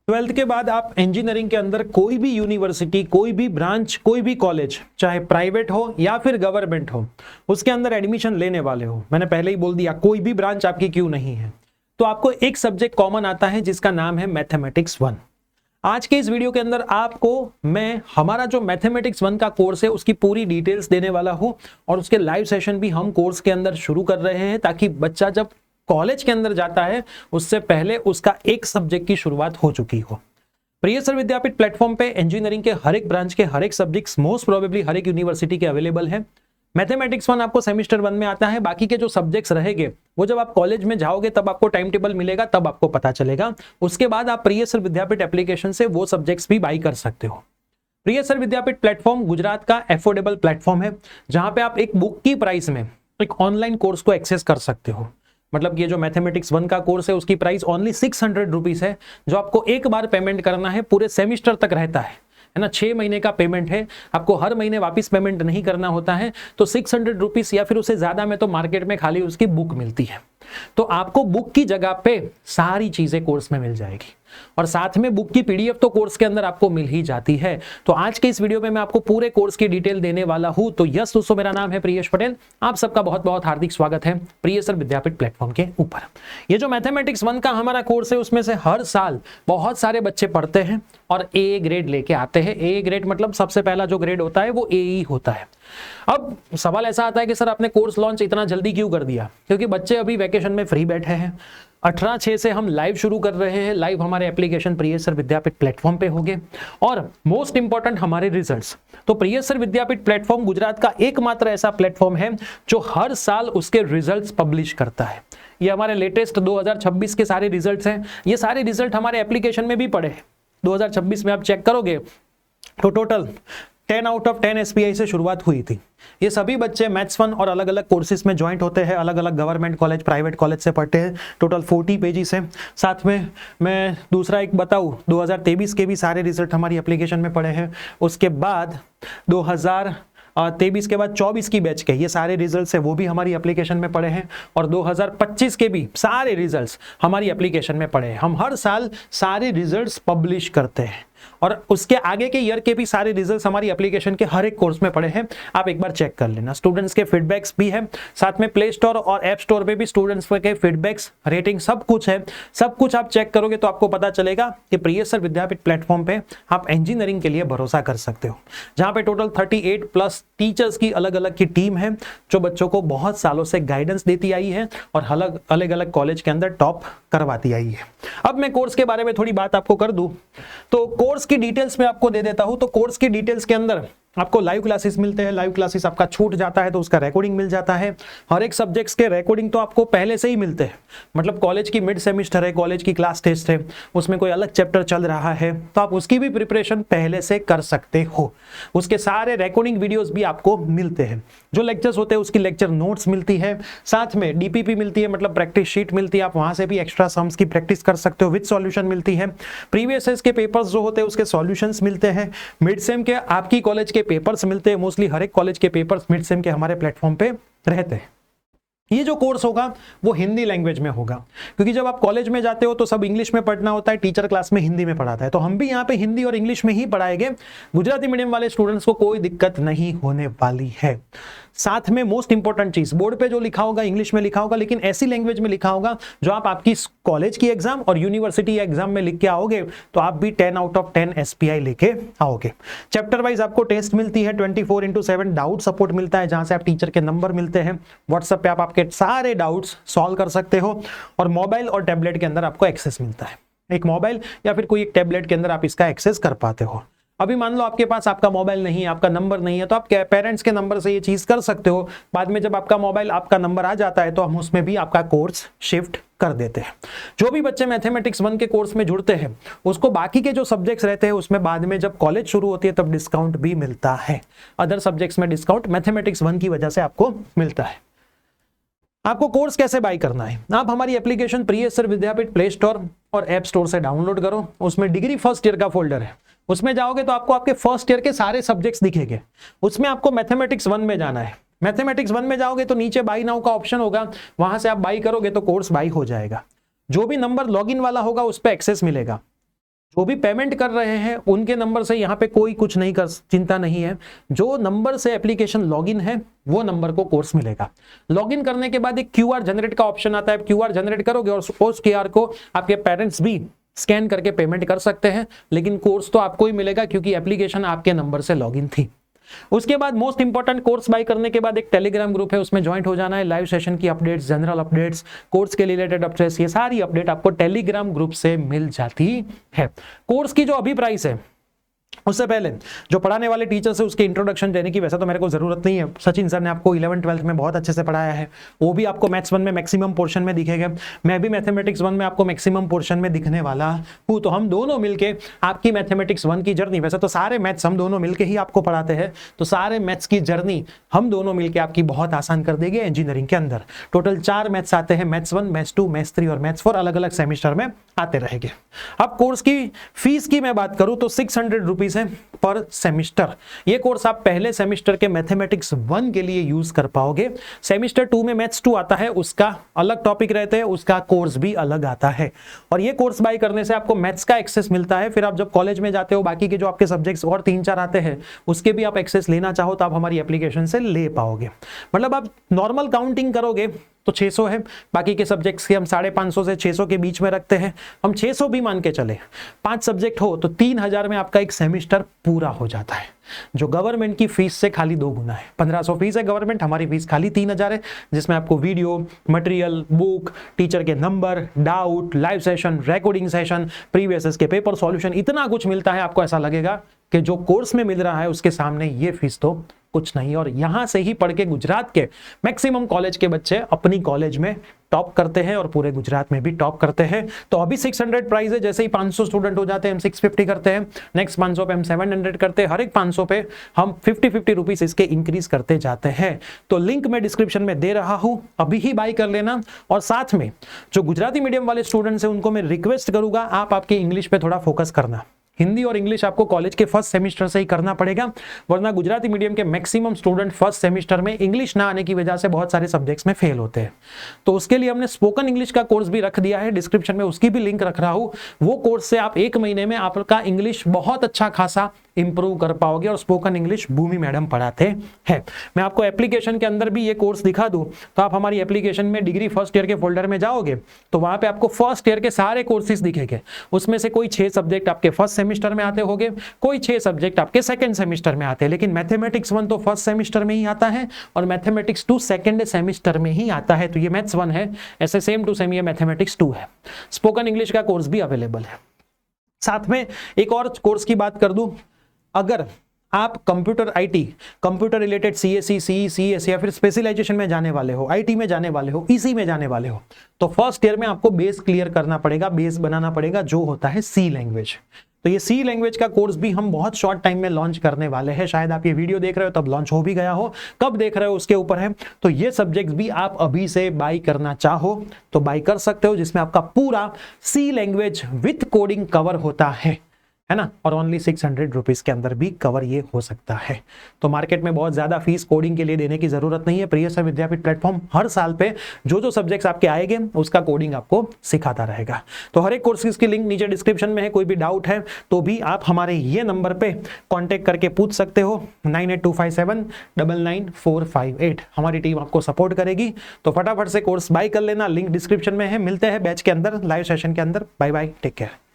Twelfth के बाद आप इंजीनियरिंग के अंदर कोई भी यूनिवर्सिटी, कोई भी ब्रांच, कोई भी कॉलेज, चाहे प्राइवेट हो या फिर गवर्नमेंट हो, उसके अंदर एडमिशन लेने वाले हो। मैंने पहले ही बोल दिया कोई भी ब्रांच आपकी क्यों नहीं है, तो आपको एक सब्जेक्ट कॉमन आता है जिसका नाम है मैथमेटिक्स 1। आज के इस वीडियो के अंदर आपको मैं हमारा जो मैथमेटिक्स 1 का कोर्स है उसकी पूरी डिटेल्स देने वाला हूं, और उसके लाइव सेशन भी हम कोर्स के अंदर शुरू कर रहे हैं, ताकि बच्चा जब कॉलेज के अंदर जाता है उससे पहले उसका एक सब्जेक्ट की शुरुआत हो चुकी हो। प्रिय सर विद्यापीठ प्लेटफॉर्म पे इंजीनियरिंग के हर एक ब्रांच के हर एक सब्जेक्ट्स मोस्ट प्रोबेबली हर एक यूनिवर्सिटी के अवेलेबल है। मैथमेटिक्स 1 आपको सेमेस्टर 1 में आता है, बाकी के जो सब्जेक्ट्स रहेंगे वो जब आप कॉलेज में जाओगे तब आपको टाइम टेबल मिलेगा, तब आपको पता चलेगा। उसके बाद आप प्रिय सर विद्यापीठ एप्लीकेशन से वो सब्जेक्ट्स भी बाई कर सकते हो। प्रिय सर विद्यापीठ प्लेटफॉर्म गुजरात का एफोर्डेबल प्लेटफॉर्म है, जहां पे आप एक बुक की प्राइस में एक ऑनलाइन कोर्स को एक्सेस कर सकते हो। मतलब ये जो मैथमेटिक्स 1 का कोर्स है उसकी प्राइस ओनली 600 रुपीज है, जो आपको एक बार पेमेंट करना है, पूरे सेमिस्टर तक रहता है ना। 6 महीने का पेमेंट है, आपको हर महीने वापस पेमेंट नहीं करना होता है। तो 600 रुपीज या फिर उससे ज्यादा में तो मार्केट में खाली उसकी बुक मिलती है, तो आपको बुक की जगह पे सारी चीजें कोर्स में मिल जाएगी, और साथ में बुक की पीडीएफ तो कोर्स के अंदर आपको मिल ही जाती है। तो आज के इस वीडियो में मैं आपको पूरे कोर्स की डिटेल देने वाला हूं। तो यस दोस्तों, मेरा नाम है प्रियेश पटेल, आप सबका बहुत बहुत हार्दिक स्वागत है प्रिय सर विद्यापीठ प्लेटफॉर्म के ऊपर। ये जो मैथमेटिक्स 1 का हमारा कोर्स है उसमें से हर साल बहुत सारे बच्चे पढ़ते हैं और ए ग्रेड लेके आते हैं। ए ग्रेड मतलब सबसे पहला जो ग्रेड होता है वो ए ही होता है। अब सवाल ऐसा आता है कि सर आपने कोर्स लॉन्च इतना जल्दी क्यों कर दिया? क्योंकि बच्चे अभी वैकेशन में फ्री बैठे हैं। 18/6 से हम लाइव शुरू कर रहे हैं। लाइव हमारे एप्लीकेशन प्रिय सर विद्यापीठ प्लेटफॉर्म पे होंगे, और मोस्ट इंपॉर्टेंट हमारे रिजल्ट्स। तो प्रिय सर विद्यापीठ प्लेटफॉर्म गुजरात का एकमात्र ऐसा प्लेटफॉर्म है जो हर साल उसके रिजल्ट्स पब्लिश करता है। ये हमारे लेटेस्ट 2026 के सारे रिजल्ट्स हैं। ये सारे रिजल्ट हमारे एप्लीकेशन में भी पड़े हैं। 2026 में आप चेक करोगे तो टोटल 10 आउट ऑफ 10 एसपीआई से शुरुआत हुई थी। ये सभी बच्चे मैथ्स 1 और अलग अलग कोर्सेज में ज्वाइंट होते हैं, अलग अलग गवर्नमेंट कॉलेज, प्राइवेट कॉलेज से पढ़ते हैं। टोटल 40 पेजेस हैं। साथ में मैं दूसरा एक बताऊं, 2023 के भी सारे रिजल्ट हमारी एप्लीकेशन में पड़े हैं। उसके बाद 2023 के बाद 24 की बैच के ये सारे रिजल्ट्स है वो भी हमारी एप्लीकेशन में पड़े हैं, और 2025 के भी सारे रिजल्ट्स हमारी एप्लीकेशन में पड़े हैं। हम हर साल सारे रिजल्ट्स पब्लिश करते हैं, और उसके आगे के ईयर के भी सारे रिजल्ट्स हमारी एप्लीकेशन के हर एक कोर्स में पड़े हैं। आप एक बार चेक कर लेना। स्टूडेंट्स के फीडबैक्स भी है, साथ में प्ले स्टोर और ऐप स्टोर पे भी स्टूडेंट्स के फीडबैक्स, रेटिंग सब कुछ है। सब कुछ आप चेक करोगे तो आपको पता चलेगा कि प्रिय सर विद्यापीठ प्लेटफॉर्म पे आप इंजीनियरिंग के लिए भरोसा कर सकते हो, जहां पे टोटल 38 प्लस टीचर्स की अलग अलग की टीम है, जो बच्चों को बहुत सालों से गाइडेंस देती आई है और अलग अलग कॉलेज के अंदर टॉप करवाती आई है। अब मैं कोर्स के बारे में थोड़ी बात आपको कर दूं, तो कोर्स की डिटेल्स में आपको दे देता हूं। तो कोर्स की डिटेल्स के अंदर आपको लाइव क्लासेस मिलते हैं। लाइव क्लासेस आपका छूट जाता है तो उसका रिकॉर्डिंग मिल जाता है। हर एक सब्जेक्ट्स के रिकॉर्डिंग तो आपको पहले से ही मिलते हैं। मतलब कॉलेज की मिड सेमेस्टर है, कॉलेज की क्लास टेस्ट है, उसमें कोई अलग चैप्टर चल रहा है तो आप उसकी भी प्रिपरेशन पहले से कर सकते हो। उसके सारे रिकॉर्डिंग वीडियोस भी आपको मिलते हैं। जो लेक्चर्स होते हैं उसकी लेक्चर नोट्स मिलती है, साथ में डीपीपी मिलती है, मतलब प्रैक्टिस शीट मिलती है। आप वहां से भी एक्स्ट्रा सम्स की प्रैक्टिस कर सकते हो, विद सॉल्यूशन मिलती है। प्रीवियस ईयर के पेपर्स जो होते हैं उसके सॉल्यूशंस मिलते हैं। मिड सेम के आपकी कॉलेज के पेपर्स मिलते हैं। मोस्टली हर एक कॉलेज के पेपर्स मिड सेम के हमारे प्लेटफॉर्म पे रहते हैं। ये जो कोर्स होगा वो हिंदी लैंग्वेज में होगा, क्योंकि जब आप कॉलेज में जाते हो तो सब इंग्लिश में पढ़ना होता है, टीचर क्लास में हिंदी में पढ़ाता है। तो हम भी यहाँ पे हिंदी और इंग्लिश में ही पढ़ाएंगे। गुजराती मीडियम वाले स्टूडेंट्स को कोई दिक्कत नहीं होने वाली है। साथ में मोस्ट इंपॉर्टेंट चीज, बोर्ड पे जो लिखा होगा इंग्लिश में लिखा होगा, लेकिन ऐसी लैंग्वेज में लिखा होगा जो आप आपकी कॉलेज की एग्जाम और यूनिवर्सिटी एग्जाम में लिख के आओगे तो आप भी 10 आउट ऑफ 10 एसपीआई लेके आओगे। चैप्टर वाइज आपको टेस्ट मिलती है, 24/7 डाउट सपोर्ट मिलता है, जहां से आप टीचर के नंबर मिलते हैं। व्हाट्सएप पे आप आपके सारे डाउट्स सॉल्व कर सकते हो, और मोबाइल और टैबलेट के अंदर आपको एक्सेस मिलता है। एक मोबाइल या फिर कोई एक टैबलेट के अंदर आप इसका एक्सेस कर पाते हो। अभी मान लो आपके पास आपका मोबाइल नहीं है, आपका नंबर नहीं है, तो आप पेरेंट्स के नंबर से ये चीज कर सकते हो। बाद में जब आपका मोबाइल, आपका नंबर आ जाता है तो हम उसमें भी आपका कोर्स शिफ्ट कर देते हैं। जो भी बच्चे मैथमेटिक्स 1 के कोर्स में जुड़ते हैं उसको बाकी के जो सब्जेक्ट्स रहते हैं उसमें बाद में जब कॉलेज शुरू होती है तब डिस्काउंट भी मिलता है। अदर सब्जेक्ट्स में डिस्काउंट मैथमेटिक्स 1 की वजह से आपको मिलता है। आपको कोर्स कैसे बाय करना है? आप हमारी एप्लीकेशन प्रिय सर विद्यापीठ प्ले स्टोर और ऐप स्टोर से डाउनलोड करो। उसमें डिग्री फर्स्ट ईयर का फोल्डर है, उसमें जाओगे तो आपको आपके फर्स्ट ईयर के सारे सब्जेक्ट्स दिखेंगे। उसमें आपको मैथमेटिक्स 1 में जाना है। मैथमेटिक्स 1 में जाओगे तो नीचे बाई नाउ का ऑप्शन होगा, वहां से आप बाई करोगे तो कोर्स बाई हो जाएगा। जो भी नंबर लॉगिन वाला होगा उस पर एक्सेस मिलेगा। वो भी पेमेंट कर रहे हैं, उनके नंबर से यहाँ पे कोई कुछ नहीं कर, चिंता नहीं है। जो नंबर से एप्लीकेशन लॉगिन है वो नंबर को कोर्स मिलेगा। लॉगिन करने के बाद एक क्यूआर जनरेट का ऑप्शन आता है, क्यूआर जनरेट करोगे और उस क्यूआर को आपके पेरेंट्स भी स्कैन करके पेमेंट कर सकते हैं, लेकिन कोर्स तो आपको ही मिलेगा क्योंकि एप्लीकेशन आपके नंबर से लॉगिन थी। उसके बाद मोस्ट इंपॉर्टेंट, कोर्स बाय करने के बाद एक टेलीग्राम ग्रुप है, उसमें ज्वाइंट हो जाना है। लाइव सेशन की अपडेट्स, जनरल अपडेट्स, कोर्स के रिलेटेड अपडेट्स, ये सारी अपडेट आपको टेलीग्राम ग्रुप से मिल जाती है। कोर्स की जो अभी प्राइस है, उससे पहले जो पढ़ाने वाले टीचर्स है उसके इंट्रोडक्शन देने की वैसे तो मेरे को जरूरत नहीं है। सचिन सर ने आपको 11th-12th में बहुत अच्छे से पढ़ाया है, वो भी आपको मैथ्स 1 में मैक्सिमम पोर्शन में दिखेगा। मैं भी मैथमेटिक्स 1 में आपको मैक्सिमम पोर्शन में दिखने वाला हूँ। तो हम दोनों मिलके आपकी मैथमेटिक्स 1 की जर्नी, वैसे तो सारे मैथ्स हम दोनों मिलके ही आपको पढ़ाते हैं, तो सारे मैथ्स की जर्नी हम दोनों मिलकर आपकी बहुत आसान कर देंगे। इंजीनियरिंग के अंदर टोटल 4 मैथ्स आते हैं, मैथ्स 1, मैथ्स 2, मैथ्स 3 और मैथ्स 4 अलग अलग सेमिस्टर में आते रहेंगे। अब कोर्स की फीस की मैं बात करूं तो 600 रुपीज है पर सेमिस्टर। ये कोर्स आप पहले सेमिस्टर के मैथमेटिक्स 1 के लिए यूज कर पाओगे। सेमिस्टर 2 में मैथ्स 2 आता है, उसका अलग टॉपिक रहते हैं, उसका कोर्स भी अलग आता है। और ये कोर्स बाय करने से आपको मैथ्स का एक्सेस मिलता है। फिर आप जब कॉलेज में जाते हो, बाकी के जो आपके सब्जेक्ट्स और 3-4 आते हैं उसके भी आप एक्सेस लेना चाहो तो आप हमारी एप्लीकेशन से ले पाओगे। मतलब आप नॉर्मल काउंटिंग करोगे तो 600 है, बाकी के सब्जेक्ट्स के हम 550 से 600 के बीच में रखते हैं। हम 600 भी मान के चले, 5 सब्जेक्ट हो तो 3000 में आपका एक सेमिस्टर पूरा हो जाता है, जो गवर्नमेंट की फीस से खाली 2 गुना है। 1500 फीस है गवर्नमेंट, हमारी फीस खाली 3000 है, जिसमें आपको वीडियो, मटेरियल, बुक, टीचर के number, doubt, live session, recording session, previous के पेपर सॉल्यूशन, इतना कुछ मिलता है। आपको ऐसा लगेगा कि जो कोर्स में मिल रहा है उसके सामने ये फीस तो कुछ नहीं। और यहां से ही पढ़ के गुजरात के मैक्सिमम कॉलेज के बच्चे अपनी कॉलेज में टॉप करते हैं और पूरे गुजरात में भी टॉप करते हैं। तो अभी 600 प्राइस है, जैसे ही 500 स्टूडेंट हो जाते हैं हम 650 करते हैं, नेक्स्ट 500 पे हम 700 करते हैं, हर एक 500 पे हम 50 रुपीस इसके इंक्रीज करते जाते हैं। तो लिंक मैं डिस्क्रिप्शन में दे रहा हूं, अभी ही बाय कर लेना। और साथ में जो गुजराती मीडियम वाले स्टूडेंट्स हैं उनको मैं रिक्वेस्ट करूंगा, आप आपके इंग्लिश पे थोड़ा फोकस करना। हिंदी और इंग्लिश आपको कॉलेज के फर्स्ट सेमिस्टर से ही करना पड़ेगा, वरना गुजराती मीडियम के मैक्सिमम स्टूडेंट फर्स्ट सेमिस्टर में इंग्लिश ना आने की वजह से बहुत सारे सब्जेक्ट्स में फेल होते हैं। तो उसके लिए हमने स्पोकन इंग्लिश का कोर्स भी रख दिया है, डिस्क्रिप्शन में उसकी भी लिंक रख रहा हूं। वो कोर्स से आप 1 महीने में आपका इंग्लिश बहुत अच्छा खासा इंप्रूव कर पाओगे। और स्पोकन इंग्लिश भूमि मैडम पढ़ाते हैं। मैं आपको एप्लीकेशन के अंदर भी ये कोर्स दिखा दूं तो आप हमारी एप्लीकेशन में डिग्री फर्स्ट ईयर के फोल्डर में जाओगे तो वहां पे आपको फर्स्ट ईयर के सारे कोर्सेज दिखेंगे। उसमें से कोई 6 सब्जेक्ट आपके फर्स्ट सेमिस्टर में आते होंगे, कोई 6 सब्जेक्ट आपके सेकंड सेमिस्टर में आते हैं। लेकिन मैथमेटिक्स 1 तो फर्स्ट सेमिस्टर में ही आता है और मैथमेटिक्स 2 सेकंड सेमिस्टर में ही आता है। तो ये मैथ्स 1 है, ऐसे सेम टू सेम ये मैथमेटिक्स 2 है। स्पोकन इंग्लिश का कोर्स भी अवेलेबल है। साथ में एक और कोर्स की बात कर दूं, अगर आप computer IT, computer related CSC, CES या फिर स्पेशलाइजेशन में जाने वाले हो, आईटी में जाने वाले हो, ईसी में जाने वाले हो, तो फर्स्ट ईयर में आपको बेस क्लियर करना पड़ेगा, बेस बनाना पड़ेगा, जो होता है सी लैंग्वेज। तो ये सी लैंग्वेज का कोर्स भी हम बहुत शॉर्ट टाइम में लॉन्च करने वाले हैं। शायद आप ये वीडियो देख रहे हो तब लॉन्च हो भी गया हो, कब देख रहे हो उसके ऊपर है। तो ये सब्जेक्ट्स भी आप अभी से बाय करना चाहो तो बाय कर सकते हो, जिसमें आपका पूरा सी लैंग्वेज विथ कोडिंग कवर होता है ना। और ओनली 600 रुपीज के अंदर भी कवर ये हो सकता है। तो मार्केट में बहुत ज्यादा फीस कोडिंग के लिए देने की जरूरत नहीं है। प्रिय सर विद्यापीठ प्लेटफॉर्म हर साल पे जो सब्जेक्ट्स आपके आएंगे उसका कोडिंग आपको सिखाता रहेगा। तो हर एक कोर्स की लिंक नीचे डिस्क्रिप्शन में है। कोई भी डाउट है तो भी आप हमारे ये नंबर पे कॉन्टेक्ट करके पूछ सकते हो, 9825799458। हमारी टीम आपको सपोर्ट करेगी। तो फटाफट से कोर्स बाय कर लेना, लिंक डिस्क्रिप्शन में है। मिलते हैं बैच के अंदर, लाइव सेशन के अंदर। Bye bye, take care.